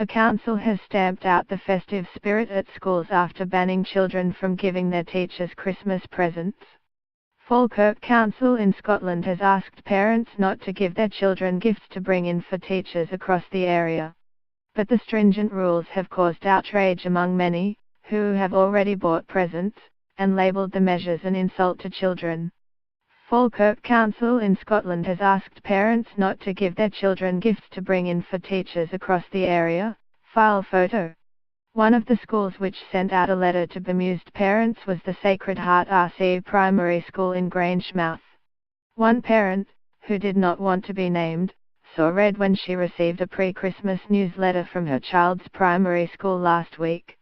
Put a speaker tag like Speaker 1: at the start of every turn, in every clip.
Speaker 1: A council has stamped out the festive spirit at schools after banning children from giving their teachers Christmas presents. Falkirk Council in Scotland has asked parents not to give their children gifts to bring in for teachers across the area. But the stringent rules have caused outrage among many, who have already bought presents, and labelled the measures an insult to children. Falkirk Council in Scotland has asked parents not to give their children gifts to bring in for teachers across the area. File photo. One of the schools which sent out a letter to bemused parents was the Sacred Heart RC Primary School in Grangemouth. One parent, who did not want to be named, saw red when she received a pre-Christmas newsletter from her child's primary school last week.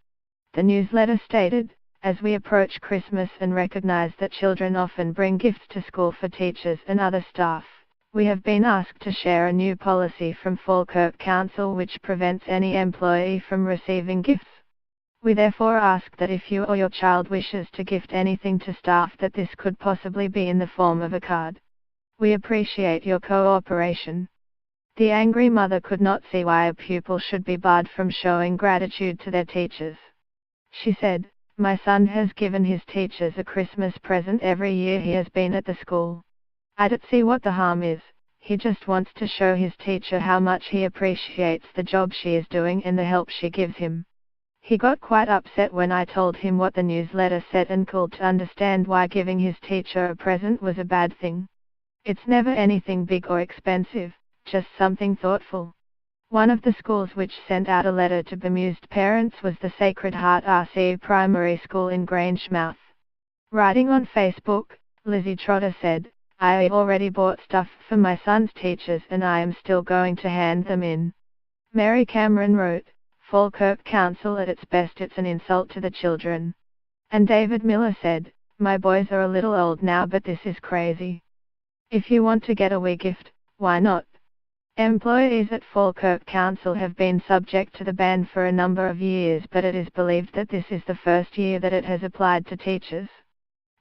Speaker 1: The newsletter stated, "As we approach Christmas and recognize that children often bring gifts to school for teachers and other staff, we have been asked to share a new policy from Falkirk Council which prevents any employee from receiving gifts. We therefore ask that if you or your child wishes to gift anything to staff, that this could possibly be in the form of a card. We appreciate your cooperation." The angry mother could not see why a pupil should be barred from showing gratitude to their teachers. She said, "My son has given his teachers a Christmas present every year he has been at the school. I don't see what the harm is. He just wants to show his teacher how much he appreciates the job she is doing and the help she gives him. He got quite upset when I told him what the newsletter said and called to understand why giving his teacher a present was a bad thing. It's never anything big or expensive, just something thoughtful." One of the schools which sent out a letter to bemused parents was the Sacred Heart RC Primary School in Grangemouth. Writing on Facebook, Lizzie Trotter said, "I already bought stuff for my son's teachers and I am still going to hand them in." Mary Cameron wrote, "Falkirk Council at its best, it's an insult to the children." And David Miller said, "My boys are a little old now, but this is crazy. If you want to get a wee gift, why not?" Employees at Falkirk Council have been subject to the ban for a number of years, but it is believed that this is the first year that it has applied to teachers.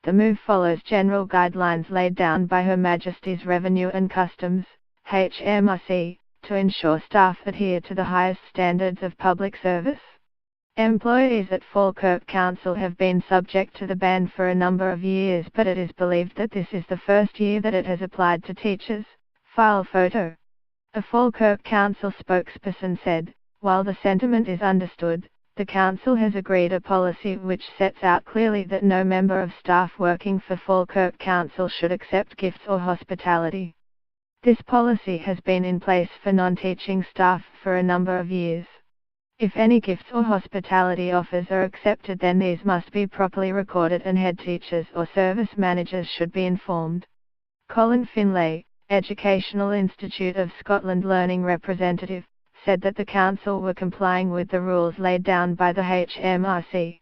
Speaker 1: The move follows general guidelines laid down by Her Majesty's Revenue and Customs, HMRC, to ensure staff adhere to the highest standards of public service. Employees at Falkirk Council have been subject to the ban for a number of years, but it is believed that this is the first year that it has applied to teachers. File photo. A Falkirk Council spokesperson said, "While the sentiment is understood, the Council has agreed a policy which sets out clearly that no member of staff working for Falkirk Council should accept gifts or hospitality. This policy has been in place for non-teaching staff for a number of years. If any gifts or hospitality offers are accepted, then these must be properly recorded and head teachers or service managers should be informed." Colin Finlay, Educational Institute of Scotland Learning representative, said that the Council were complying with the rules laid down by the HMRC.